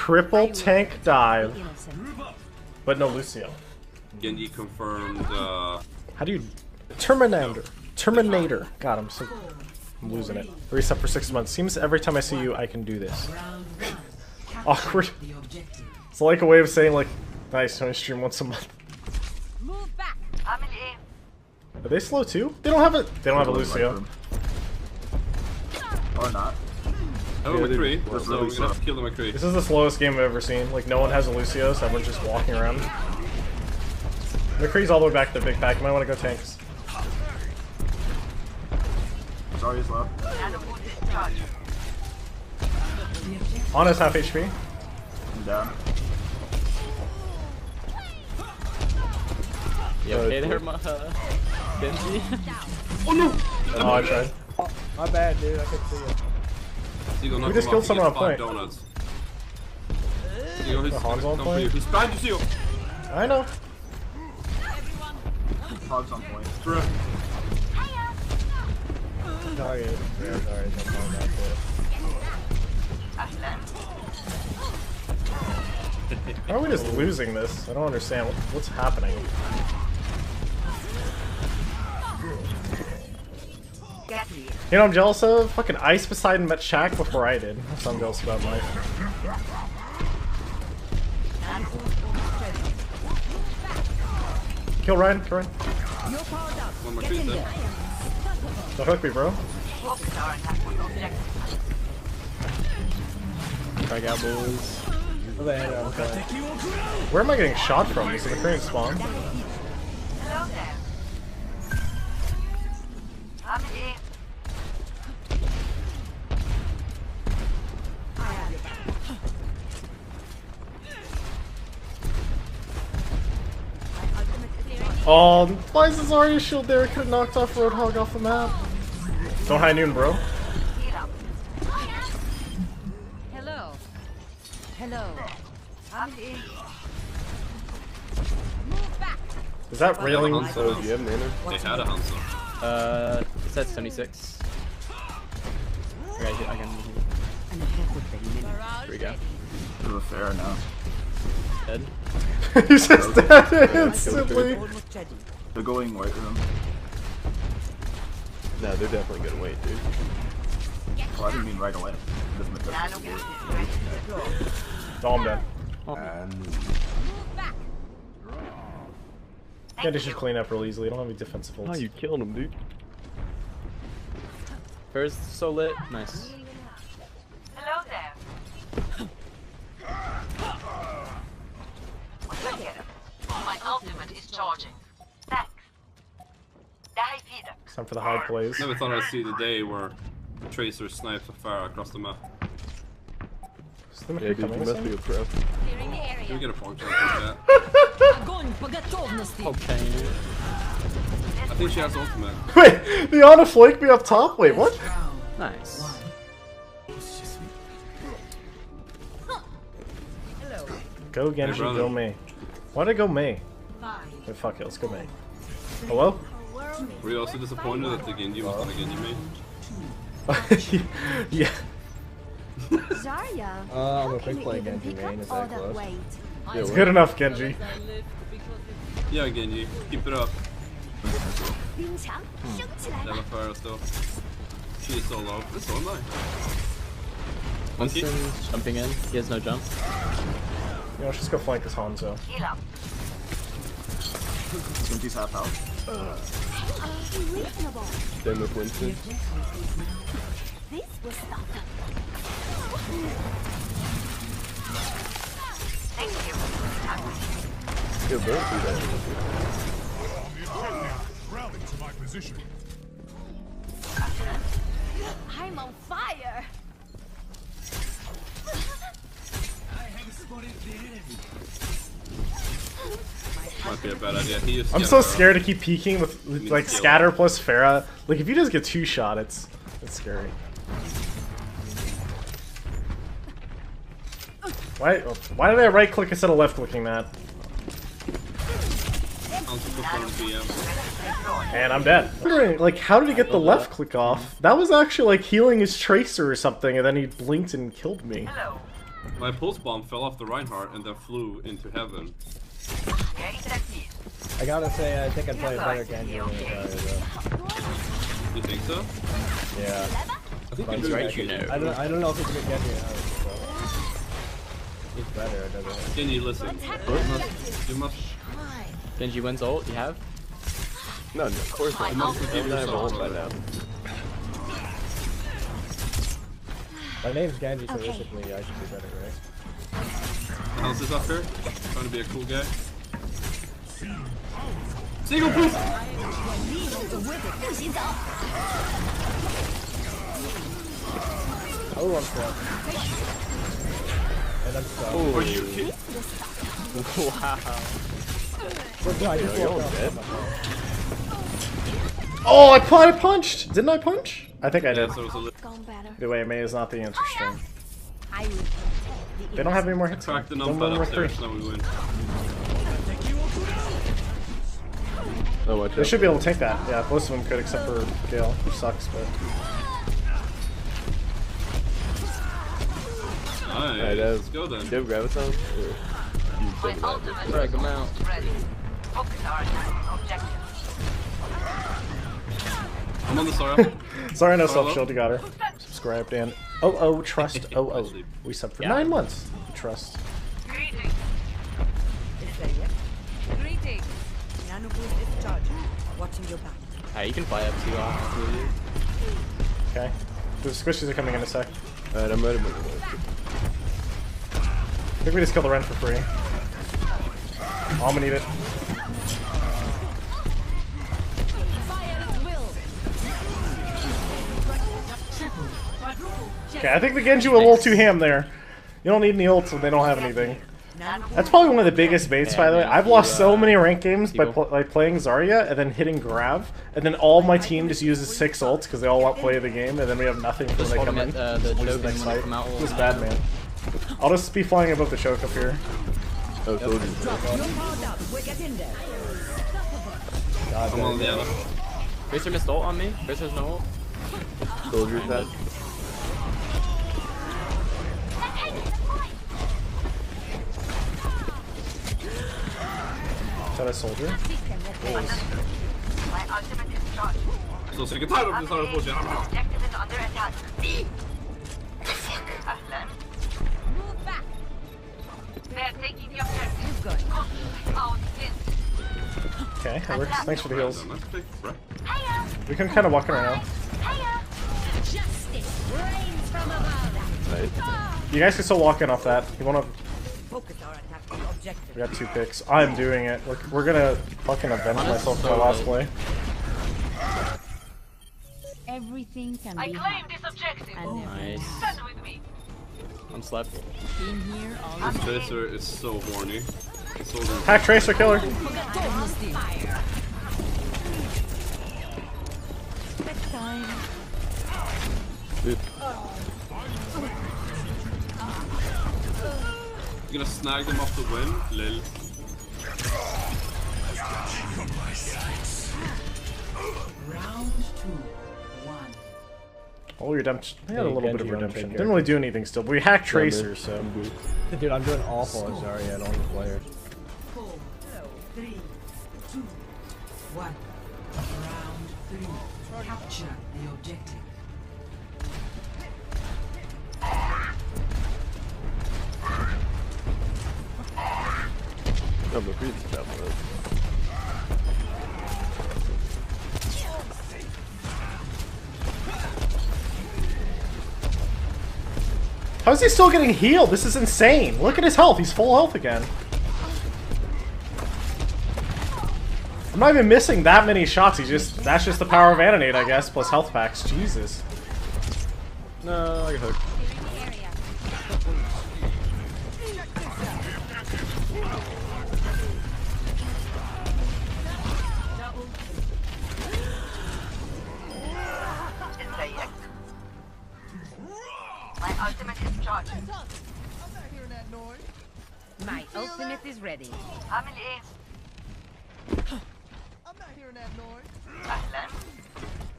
triple tank dive, but no Lucio. Genji confirmed. How do you Terminator? God, I'm losing it. Reset for 6 months. Seems every time I see you, I can do this. Awkward. It's like a way of saying like, nice, I stream once a month. Are they slow too? They don't have a. They don't have a Lucio. Or not. Oh, McCree. So we're gonna have to kill the McCree. This is the slowest game I've ever seen. Like, no one has a Lucio, so everyone's just walking around. McCree's all the way back to the big pack. You might want to go tanks. Sorry, he's low. Ana's half HP. I'm down. Yeah, okay there, Benji. Oh no! Oh, I tried. Oh, my bad, dude. I couldn't see it. Seagull, We just killed someone on point. Donuts. Seagull, he's Han's on coming for you. point? He's behind you, Seagull. I know. Hog's on point. Bruh. Sorry. Yeah, sorry. Don't mind that. How are we just losing this? I don't understand. What's happening? You know, I'm jealous of fucking Ice Poseidon met Shaq before I did. That's what I'm jealous about in life. Kill Ryan, kill Ryan. One more creep there. Don't hook me, bro. Frag out, boys. Where am I getting shot from? Is it the current spawn? Oh, why is this Zarya shield there? I could have knocked off Roadhog off the map. Don't high noon, bro. Hello. Hello. Is that really? Hanzo. Do you have mana? They had a Hanzo. It says 76. Okay, I can. Here we go. There's a fair now. Dead. He's just dead instantly. They're going white room. No, they're definitely gonna wait, dude. Oh, I didn't mean right away. It doesn't make sense. Oh, I'm dead. Oh. Yeah, they should clean up real easily. I don't have any defensive Oh, ults. you killed him, dude. First, so lit. Nice. Hello there. My ultimate is charging. Thanks. It's time for the hide plays. Never thought I'd see the day where Tracer snipes a Pharah across the map. Is the Yeah, McCree dude, you coming must be a pro. Clearing the Can we area. get a punk shot like that? Огонь по готовности. Okay. I think she has ultimate. Wait, the Ana flaked me up top? Wait, what? Nice. Go Genji, brother. go Mei. Why did I go Mei? Wait, fuck it, let's go Mei. Hello? Were you also disappointed that the Genji was not a Genji main? Yeah. Zarya, I'm how a can big you play even Genji pick main, up is all that that close? weight? Yeah, It's good enough, Genji. Yeah, Genji. Keep it up. 冰墙升起来 They 吧 have a Pharah still. She is so low. This one though. Winston's jumping in. He has no jump. You know, let's just go flank this Hanzo. Genji's half out. Unreasonable. Same with Winston. This will stop them. Good both do that. Rally to my position. I'm on fire. Might be a bad idea. He is I'm so scared to keep peeking with like scatter plus Pharah. Like if you just get two shot, it's scary. Why did I right click instead of left clicking that? And I'm dead. I'm wondering, like, how did he get the left click off? That was actually like healing his tracer or something, and then he blinked and killed me. My pulse bomb fell off the Reinhardt and then flew into heaven. I gotta say, I think I'd play a better Genji than Zarya, though. You think so? Yeah. I think That's you do. right, you know. I don't know if it's a good Genji or not, so. He's better, it doesn't. Genji, listen. You must. Genji wins ult, you have? No, of course not. You must I forgive don't have yourself. ult by now. My name's Genji, so basically I should be better, right? How's this up here? Trying to be a cool guy. Seagull, please! Oh, I'm stuck. And I'm stuck. Are you kidding? Wow. What did I just You're walk off? dead. Oh, I punched! Didn't I punch? I think I did. Yeah, so it was a Gone better. Either way, May is not the answer string. I will protect the They don't have any more hits. crack the Don't numpad win with upstairs, three. then we win. Oh, watch They out. should be able to take that. Yeah, most of them could, except for Gale, who sucks, but... Nice. Alright, Let's go then. do you have graviton? Or you My take it out? ultimate Drag him out. is ready. Focus our attack objective. I'm on the Sora. Sorry, no Follow. self-shield, you got her. Subscribed and... Oh, trust. Oh. We subbed for 9 months. Trust. Greetings. Greetings. Nano boost is charging. Watching your back. Hey, you can fly up too often. Okay. The squishies are coming in a sec. Alright, I'm ready. I think we just kill the Ren for free. I'm gonna need it. Okay, I think the Genji were a little too ham there. You don't need any ults when they don't have anything. That's probably one of the biggest baits, by the way. I've lost so many ranked games by playing Zarya and then hitting Grav, and then all my team just uses 6 ults because they all want to play the game, and then we have nothing when they come in. The Lose the next fight. It was bad, man. I'll just be flying above the choke up here. Oh, soldiers. I'm on the other. Tracer missed ult on me. Tracer's no ult. Soldiers had. Is that a soldier? My ultimate is charged. Så sekreteraren blir snarare på sig. Objective is under attack. Ahlan. Move back. They're taking the objective. Good. Out in. Okay, that works. Thanks for the heals. That's big, bro. We can kind of walk around. Justice reigns from above. Nice. You guys can still walk in off that. You wanna? Focus our attack on the objective. We got 2 picks. I'm doing it. We're gonna fucking avenge myself for my last play. Everything can I be claim this objective. Nice. Stand with me. I'm slept. been here all This Tracer is so horny. Soldier. Hack Tracer killer. Dude, You're gonna snag them off the win, lil. Oh, redemption. We had a Hey, little bit of Genji, you wanna redemption. take Didn't really do anything still. But we hacked Tracer, so. Dude, I'm doing awful at Zarya. I don't want to play her. 4, 3, 2, 1. Round 3. Capture the objective. I'm a pretty tough one. How is he still getting healed? This is insane. Look at his health. He's full health again. I'm not even missing that many shots. That's just the power of Animate, I guess, plus health packs. Jesus. No, I got hooked. My ultimate is charged. My ultimate is ready. Amelie. Ahlan.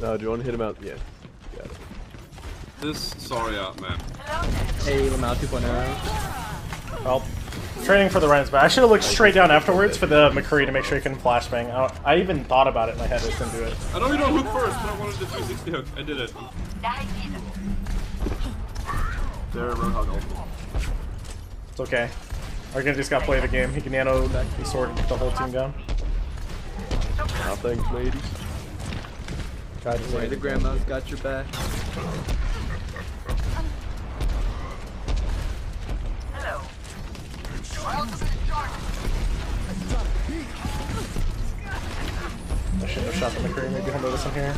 No, do you want to hit him out? Yeah. Got it. This Zarya map. Hey, Lamau 2.0. Well, training for the Ryan's back. I should have looked straight down afterwards for the McCree to make sure you can flashbang. I even thought about it in my head, I just didn't do it. I know you don't hook first, but I wanted the 360 hook. I did it. There, Roadhog ult. It's okay. Argan just got to play the game. He can nano the sword and get the whole team down. Oh, thanks, ladies. Try to Right, the grandma's got your back. Hello. I should have shot the McCree. Maybe he'll notice him here.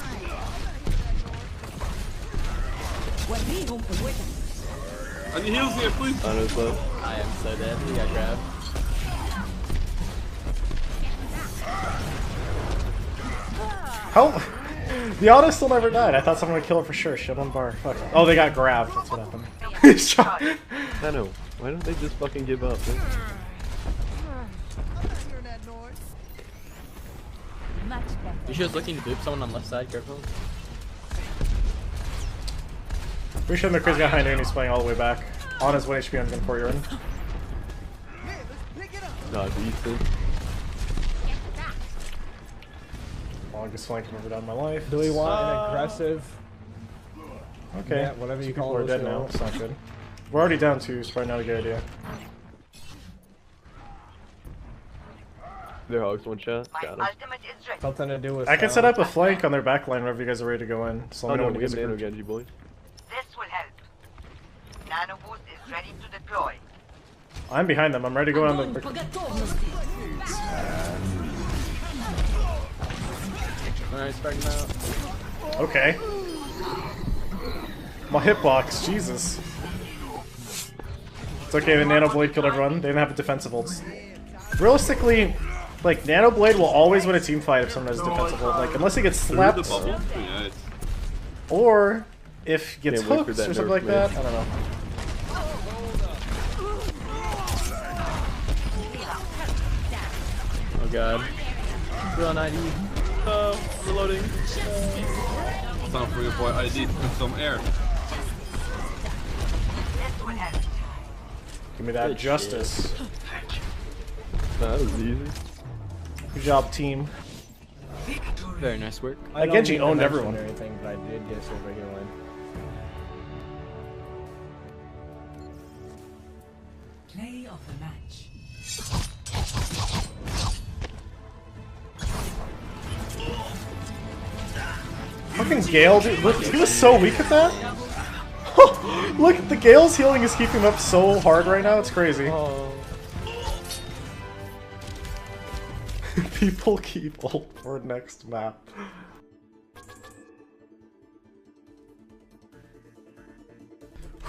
I need heals here, please. On his low. I am so dead. He got grabbed. How? The auto still never died. I thought someone would kill it for sure. Shit on bar. Fuck. Oh, they got grabbed. That's what happened. He's trying. I know. Why don't they just fucking give up? Man? Much better. You should was looking to boop someone on left side. Careful. Pretty sure McCree's got high noon. He's playing all the way back. On his 1 HP on before you're in. Nah, decent. Longest flank I've ever done in my life. Do we want an aggressive? Okay. Yeah, whatever you Two call people are it, dead so- now. It's not good. We're already down 2, so it's probably not a good idea. Their hogs one shot. My Got him. ultimate is ready. Something to do with. I can set up a flank on their back line whenever you guys are ready to go in. So Oh let me know no, when we you have guys are nano grouped. Genji, boys. This will help. Nano boost is ready to deploy. I'm behind them. I'm ready to go on the. Alright, sparking him out. Okay. My hitbox, Jesus. It's okay, the Nano Blade killed everyone. They didn't have defensive ults. Realistically, like, Nano Blade will always win a team fight if someone has defensive ult. Like, unless he gets Through slapped, the bubble? Yeah, it's... or if he gets Can't wait for hooked that or something nerf, like man. that. I don't know. Oh god. Still on ID. Oh, reloading. Time for your boy ID to put some air. This will help. Give me that Good justice. Nah, that was easy. Good job, team. Very nice work. I don't Genji need to owned mention everyone. or anything, but I did get a regular win. Play of the match. Fucking Gale, dude. Look, he was so weak at that. Look, the Gale's healing is keeping him up so hard right now. It's crazy. Oh. People keep ult for next map.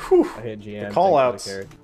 Whew. I hit GM. The call thanks for outs. the carry.